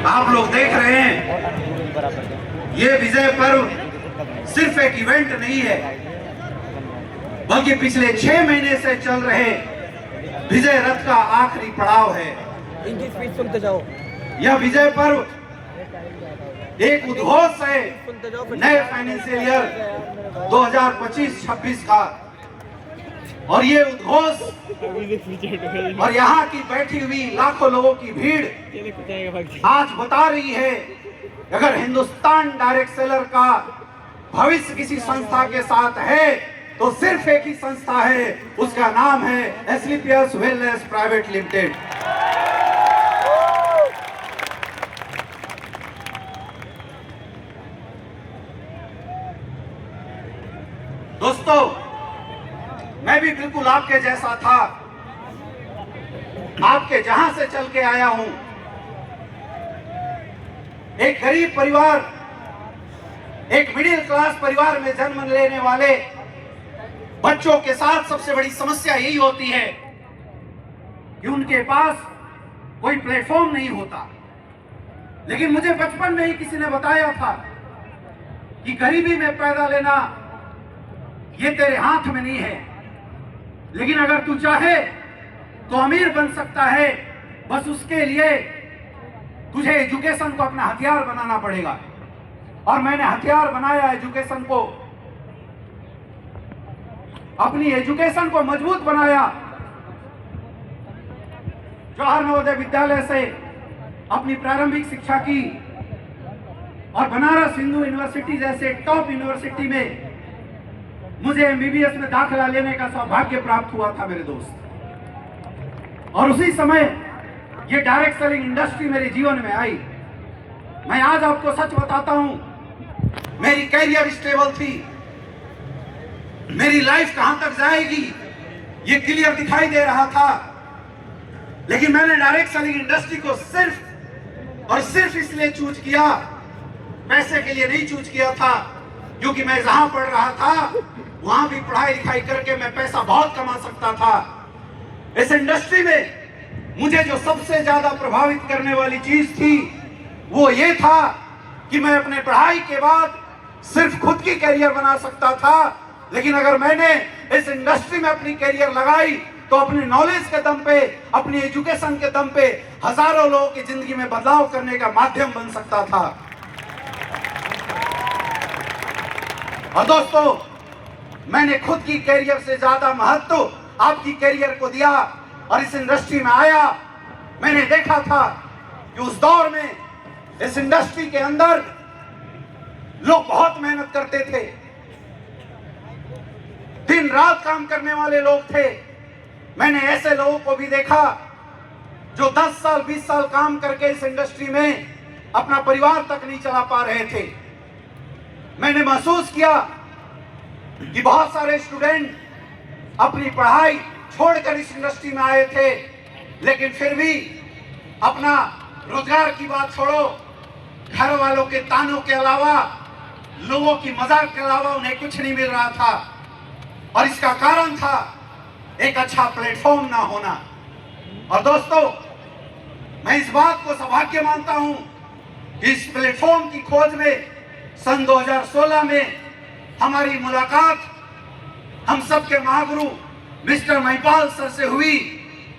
आप लोग देख रहे हैं, ये विजय पर्व सिर्फ एक इवेंट नहीं है, बल्कि पिछले 6 महीने से चल रहे विजय रथ का आखिरी पड़ाव है। इनकी स्पीच सुनते जाओ। यह विजय पर्व एक उद्घोष है नए फाइनेंशियल ईयर 2025-26 का, और ये उद्घोष और यहाँ की बैठी हुई लाखों लोगों की भीड़ आज बता रही है, अगर हिंदुस्तान डायरेक्ट सेलर का भविष्य किसी संस्था के साथ है तो सिर्फ एक ही संस्था है, उसका नाम है एस्क्लेपियस वेलनेस प्राइवेट लिमिटेड। दोस्तों, मैं भी बिल्कुल आपके जैसा था, आपके जहां से चल के आया हूं। एक गरीब परिवार, एक मिडिल क्लास परिवार में जन्म लेने वाले बच्चों के साथ सबसे बड़ी समस्या यही होती है कि उनके पास कोई प्लेटफॉर्म नहीं होता। लेकिन मुझे बचपन में ही किसी ने बताया था कि गरीबी में पैदा लेना ये तेरे हाथ में नहीं है, लेकिन अगर तू चाहे तो अमीर बन सकता है। बस उसके लिए तुझे एजुकेशन को अपना हथियार बनाना पड़ेगा। और मैंने हथियार बनाया एजुकेशन को, अपनी एजुकेशन को मजबूत बनाया। जवाहर नवोदय विद्यालय से अपनी प्रारंभिक शिक्षा की और बनारस हिंदू यूनिवर्सिटी जैसे टॉप यूनिवर्सिटी में मुझे एमबीबीएस में दाखिला लेने का सौभाग्य प्राप्त हुआ था मेरे दोस्त। और उसी समय ये डायरेक्ट सेलिंग इंडस्ट्री मेरे जीवन में आई। मैं आज आपको सच बताता हूं, मेरी कैरियर स्टेबल थी, मेरी लाइफ कहां तक जाएगी ये क्लियर दिखाई दे रहा था। लेकिन मैंने डायरेक्ट सेलिंग इंडस्ट्री को सिर्फ और सिर्फ इसलिए चूज किया, पैसे के लिए नहीं चूज किया था, क्योंकि मैं जहां पढ़ रहा था वहां भी पढ़ाई लिखाई करके मैं पैसा बहुत कमा सकता था। इस इंडस्ट्री में मुझे जो सबसे ज्यादा प्रभावित करने वाली चीज थी वो ये था कि मैं अपने पढ़ाई के बाद सिर्फ खुद की कैरियर बना सकता था, लेकिन अगर मैंने इस इंडस्ट्री में अपनी कैरियर लगाई तो अपनी नॉलेज के दम पे, अपनी एजुकेशन के दम पे हजारों लोगों की जिंदगी में बदलाव करने का माध्यम बन सकता था। और दोस्तों, मैंने खुद की कैरियर से ज्यादा महत्व आपकी कैरियर को दिया और इस इंडस्ट्री में आया। मैंने देखा था कि उस दौर में इस इंडस्ट्री के अंदर लोग बहुत मेहनत करते थे, दिन रात काम करने वाले लोग थे। मैंने ऐसे लोगों को भी देखा जो 10 साल 20 साल काम करके इस इंडस्ट्री में अपना परिवार तक नहीं चला पा रहे थे। मैंने महसूस किया कि बहुत सारे स्टूडेंट अपनी पढ़ाई छोड़कर इस इंडस्ट्री में आए थे, लेकिन फिर भी अपना रोजगार की बात छोड़ो, घर वालों के तानों के अलावा, लोगों की मजाक के अलावा उन्हें कुछ नहीं मिल रहा था। और इसका कारण था एक अच्छा प्लेटफॉर्म ना होना। और दोस्तों, मैं इस बात को सौभाग्य मानता हूं कि इस प्लेटफॉर्म की खोज में सन 2016 में हमारी मुलाकात हम सबके महागुरु मिस्टर महिपाल सर से हुई,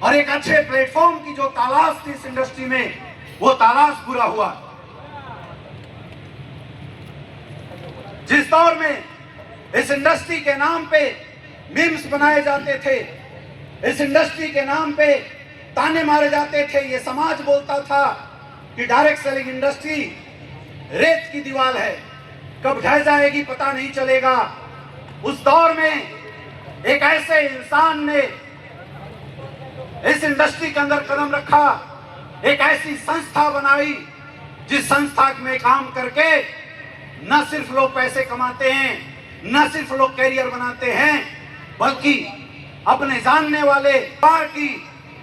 और एक अच्छे प्लेटफॉर्म की जो तलाश थी इस इंडस्ट्री में, वो तलाश पूरा हुआ। जिस दौर में इस इंडस्ट्री के नाम पे मीम्स बनाए जाते थे, इस इंडस्ट्री के नाम पे ताने मारे जाते थे, ये समाज बोलता था कि डायरेक्ट सेलिंग इंडस्ट्री रेत की दीवार है, कब ढह जाएगी पता नहीं चलेगा। उस दौर में एक ऐसे इंसान ने इस इंडस्ट्री के अंदर कदम रखा, एक ऐसी संस्था बनाई जिस संस्था में काम करके न सिर्फ लोग पैसे कमाते हैं, न सिर्फ लोग कैरियर बनाते हैं, बल्कि अपने जानने वाले की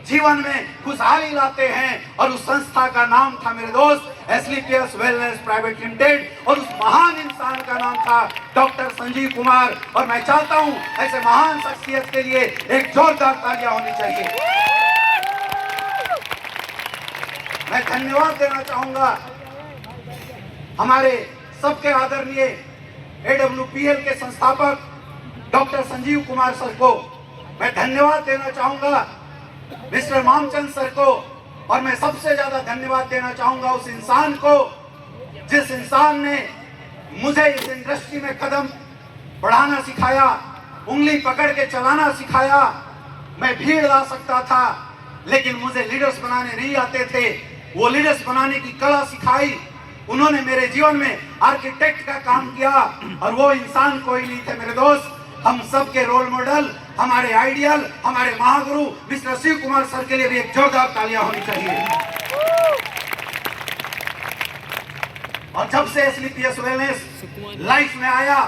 जीवन में खुशहाली लाते हैं। और उस संस्था का नाम था मेरे दोस्त एस्क्लेपियस वेलनेस प्राइवेट लिमिटेड, और उस महान इंसान का नाम था डॉक्टर संजीव कुमार। और मैं चाहता हूं ऐसे महान शख्सियत के लिए एक जोरदार तालियां होनी चाहिए। मैं धन्यवाद देना चाहूंगा हमारे सबके आदरणीय AWPL के संस्थापक डॉक्टर संजीव कुमार सर को। मैं धन्यवाद देना चाहूंगा मिस्टर मामचंद सर को, और मैं सबसे ज्यादा धन्यवाद देना चाहूंगा उस इंसान को जिस इंसान ने मुझे इस इंडस्ट्री में कदम बढ़ाना सिखाया, उंगली पकड़ के चलाना सिखाया। मैं भीड़ ला सकता था लेकिन मुझे लीडर्स बनाने नहीं आते थे। वो लीडर्स बनाने की कला सिखाई। उन्होंने मेरे जीवन में आर्किटेक्ट का काम किया, और वो इंसान कोई नहीं थे मेरे दोस्त। हम सबके रोल मॉडल, हमारे आइडियल, हमारे महागुरु मिस्टर शिव कुमार सर के लिए भी एक जोरदार तालियां होनी चाहिए। और जब से SLPS वेलनेस लाइफ में आया,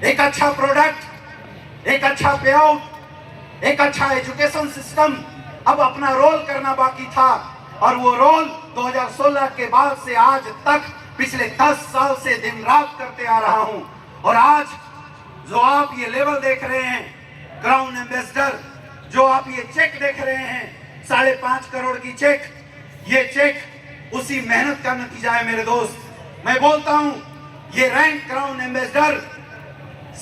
एक अच्छा प्रोडक्ट, एक अच्छा पे आउट, एक अच्छा एजुकेशन सिस्टम, अब अपना रोल करना बाकी था। और वो रोल 2016 के बाद से आज तक पिछले 10 साल से दिन रात करते आ रहा हूं। और आज जो आप ये लेवल देख रहे हैं, क्राउन एम्बेसडर, जो आप ये चेक देख रहे हैं, 5.5 करोड़ की चेक, ये चेक उसी मेहनत का नतीजा है मेरे दोस्त। मैं बोलता हूं ये रैंक क्राउन एम्बेसडर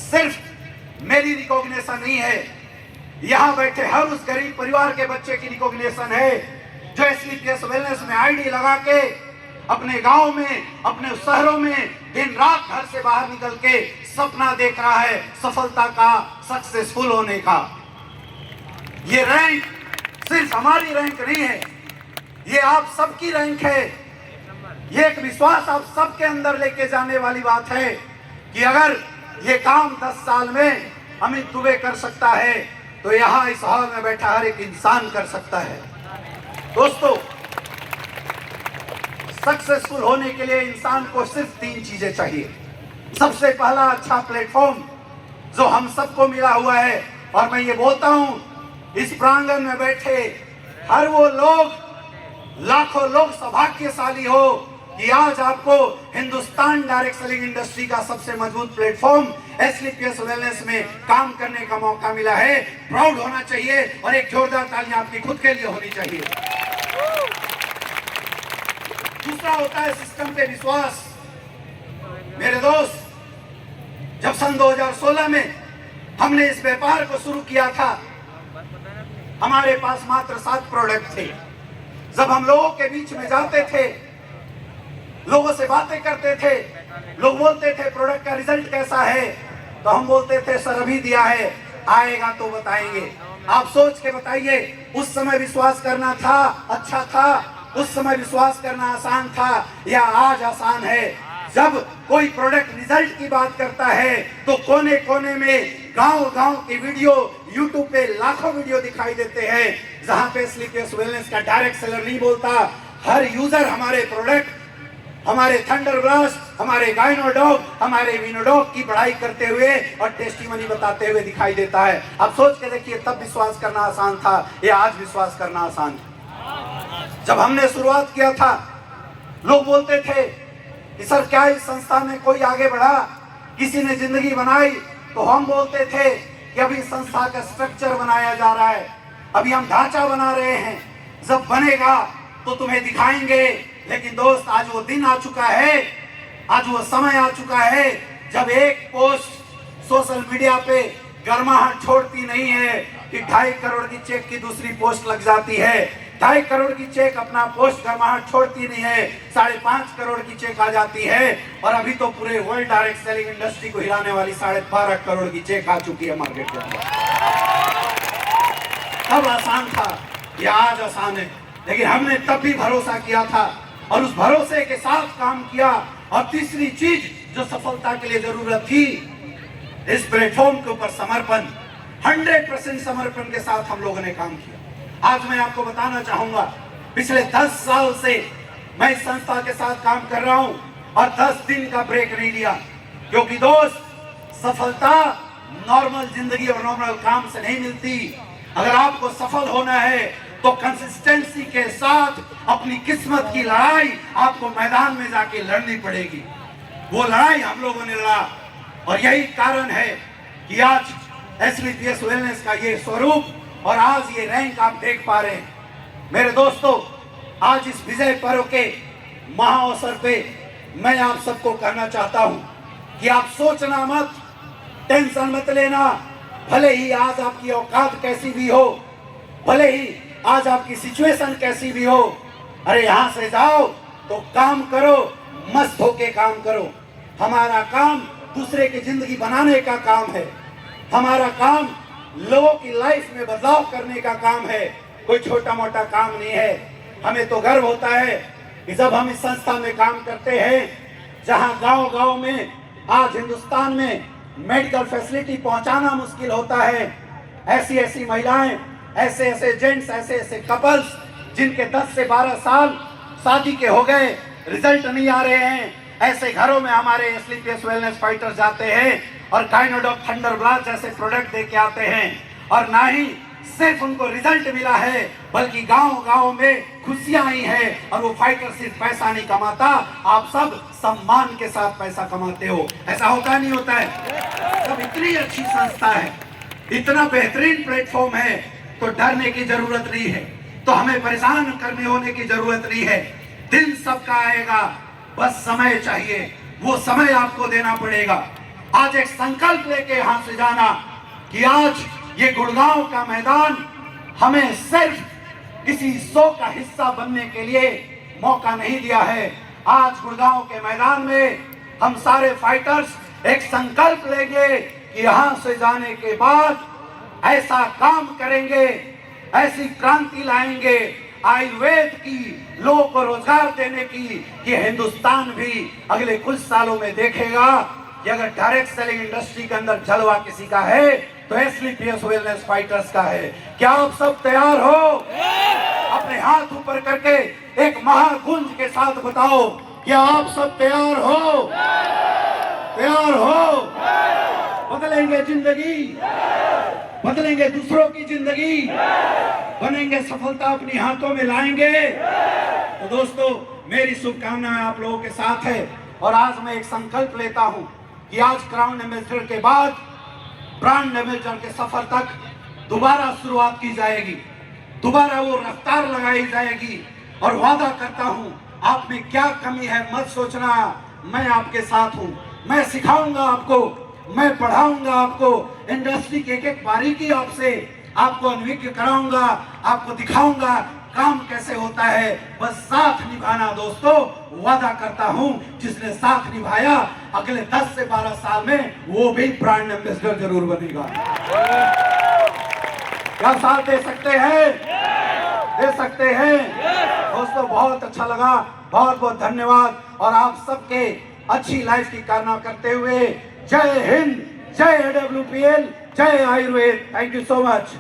सिर्फ मेरी रिकॉग्निशन नहीं है, यहां बैठे हर उस गरीब परिवार के बच्चे की रिकॉग्निशन है जो SLPS वेलनेस में आईडी लगा के अपने गांव में, अपने शहरों में दिन रात घर से बाहर निकल के सपना देख रहा है सफलता का, सक्सेसफुल होने का। ये रैंक सिर्फ हमारी रैंक नहीं है, ये आप सबकी रैंक है। ये एक विश्वास आप सबके अंदर लेके जाने वाली बात है कि अगर ये काम 10 साल में अमित दुबे कर सकता है तो यहाँ इस हॉल में बैठा हर एक इंसान कर सकता है। दोस्तों, सक्सेसफुल होने के लिए इंसान को सिर्फ 3 चीजें चाहिए। सबसे पहला, अच्छा प्लेटफॉर्म जो हम सबको मिला हुआ है। और मैं ये बोलता हूं इस प्रांगण में बैठे हर वो लोग, लाखों लोग सौभाग्यशाली हो कि आज आपको हिंदुस्तान डायरेक्ट सेलिंग इंडस्ट्री का सबसे मजबूत प्लेटफॉर्म SLPS वेलनेस में काम करने का मौका मिला है। प्राउड होना चाहिए और एक जोरदार तालियां आपकी खुद के लिए होनी चाहिए। दूसरा होता है सिस्टम पे विश्वास। मेरे दोस्त, जब सन 2016 में हमने इस व्यापार को शुरू किया था, हमारे पास मात्र 7 प्रोडक्ट थे। जब हम लोगों के बीच में जाते थे, लोगों से बातें करते थे, लोग बोलते थे प्रोडक्ट का रिजल्ट कैसा है, तो हम बोलते थे सर अभी दिया है, आएगा तो बताएंगे। आप सोच के बताइए, उस समय विश्वास करना था अच्छा था, उस समय विश्वास करना आसान था या आज आसान है? जब कोई प्रोडक्ट रिजल्ट की बात करता है तो कोने कोने में गांव की वीडियो, यूट्यूब पे लाखों वीडियो दिखाई देते हैं जहां पे SLPS वेलनेस का डायरेक्ट सेलर नहीं बोलता, हर यूजर हमारे प्रोडक्ट, हमारे थंडर ब्लास्ट, हमारे गाइनोडॉग, हमारे विनोडॉग की पढ़ाई करते हुए और टेस्टिमनी बताते हुए दिखाई देता है। अब सोच के देखिए, तब विश्वास करना आसान था या आज विश्वास करना आसान है? जब हमने शुरुआत किया था, लोग बोलते थे कि सर क्या इस संस्था में कोई आगे बढ़ा, किसी ने जिंदगी बनाई? तो हम बोलते थे कि अभी संस्था का स्ट्रक्चर बनाया जा रहा है, अभी हम ढांचा बना रहे हैं, जब बनेगा तो तुम्हें दिखाएंगे। लेकिन दोस्त, आज वो दिन आ चुका है, आज वो समय आ चुका है जब एक पोस्ट सोशल मीडिया पे गर्माहट छोड़ती नहीं है कि 2.5 करोड़ की चेक की दूसरी पोस्ट लग जाती है। 2.5 करोड़ की चेक अपना पोस्ट गर्माहट छोड़ती नहीं है, 5.5 करोड़ की चेक आ जाती है। और अभी तो पूरे वर्ल्ड डायरेक्ट सेलिंग इंडस्ट्री को हिलाने वाली 12.5 करोड़ की चेक आ चुकी है मार्केट के अंदर। तब आसान था या आज आसान है? लेकिन हमने तब भी भरोसा किया था और उस भरोसे के साथ काम किया। और तीसरी चीज जो सफलता के लिए जरूरत थी, इस प्लेटफॉर्म के ऊपर समर्पण, 100% समर्पण के साथ हम लोगों ने काम किया। आज मैं आपको बताना चाहूंगा, पिछले 10 साल से मैं इस संस्था के साथ काम कर रहा हूं और 10 दिन का ब्रेक नहीं लिया, क्योंकि दोस्त, सफलता नॉर्मल जिंदगी और नॉर्मल काम से नहीं मिलती। अगर आपको सफल होना है तो कंसिस्टेंसी के साथ अपनी किस्मत की लड़ाई आपको मैदान में जाके लड़नी पड़ेगी। वो लड़ाई हम लोगों ने लड़ा और यही कारण है कि आज SLPS वेलनेस का ये स्वरूप और आज ये रैंक आप देख पा रहे हैं। मेरे दोस्तों, आज इस विजय पर्व के महाअवसर पे मैं आप सबको कहना चाहता हूं कि आप सोचना मत, टेंशन मत लेना। भले ही आज आपकी औकात कैसी भी हो, भले ही आज आपकी सिचुएशन कैसी भी हो, अरे यहां से जाओ तो काम करो, मस्त होके काम करो। हमारा काम दूसरे की जिंदगी बनाने का काम है, हमारा काम लोगों की लाइफ में बदलाव करने का काम है, कोई छोटा मोटा काम नहीं है। हमें तो गर्व होता है कि जब हम इस संस्था में काम करते हैं, जहां गांव-गांव में आज हिंदुस्तान में मेडिकल फैसिलिटी पहुंचाना मुश्किल होता है, ऐसी ऐसी महिलाएं, ऐसे ऐसे जेंट्स, ऐसे ऐसे कपल्स जिनके 10 से 12 साल शादी के हो गए, रिजल्ट नहीं आ रहे हैं, ऐसे घरों में हमारे एसलीपीएस वेलनेस फाइटर्स जाते हैं और काइनोडॉक थंडर ब्लास्ट जैसे प्रोडक्ट दे के आते हैं। और ना ही सिर्फ उनको रिजल्ट मिला है, बल्कि गांव-गांव में खुशियां आई हैं। और वो फाइटर सिर्फ पैसा नहीं कमाता, आप सब सम्मान के साथ पैसा कमाते हो। ऐसा होता नहीं होता है? सब इतनी अच्छी संस्था है, इतना बेहतरीन प्लेटफॉर्म है, तो डरने की जरूरत नहीं है, तो हमें परेशान करने होने की जरूरत नहीं है। दिन सबका आएगा, बस समय चाहिए, वो समय आपको देना पड़ेगा। आज एक संकल्प लेके यहां से जाना कि आज ये गुड़गांव का मैदान हमें सिर्फ किसी शो का हिस्सा बनने के लिए मौका नहीं दिया है। आज गुड़गांव के मैदान में हम सारे फाइटर्स एक संकल्प लेंगे कि यहां से जाने के बाद ऐसा काम करेंगे, ऐसी क्रांति लाएंगे आयुर्वेद की, लोगों को रोजगार देने की, कि हिंदुस्तान भी अगले कुछ सालों में देखेगा कि अगर डायरेक्ट सेलिंग इंडस्ट्री के अंदर जलवा किसी का है तो एसलीपीएस वेलनेस फाइटर्स का है। क्या आप सब तैयार हो? अपने हाथ ऊपर करके एक महागुंज के साथ बताओ, क्या आप सब तैयार हो? तैयार हो? बदलेंगे जिंदगी, बदलेंगे दूसरों की जिंदगी, बनेंगे सफलता अपनी हाथों में लाएंगे। तो दोस्तों, मेरी शुभकामनाएं आप लोगों के साथ है। और आज मैं एक संकल्प लेता हूं कि आज क्राउन एम्बेसडर के बाद ब्रांड एम्बेसडर के सफर तक दोबारा शुरुआत की जाएगी, दोबारा वो रफ्तार लगाई जाएगी। और वादा करता हूं, आप में क्या कमी है मत सोचना, मैं आपके साथ हूं, मैं सिखाऊंगा आपको, मैं पढ़ाऊंगा आपको, इंडस्ट्री की एक एक बारीकी आपको अनभिज्ञ कराऊंगा, आपको दिखाऊंगा काम कैसे होता है। बस साथ निभाना दोस्तों। वादा करता हूं, जिसने साथ निभाया अगले 10 से 12 साल में वो भी ब्रांड एम्बेसडर जरूर बनेगा। क्या साथ दे सकते हैं? दे सकते हैं दोस्तों। बहुत अच्छा लगा, बहुत बहुत धन्यवाद। और आप सबके अच्छी लाइफ की कामना करते हुए जय हिंद, जय AWPL, जय Ayurveda. Thank you so much.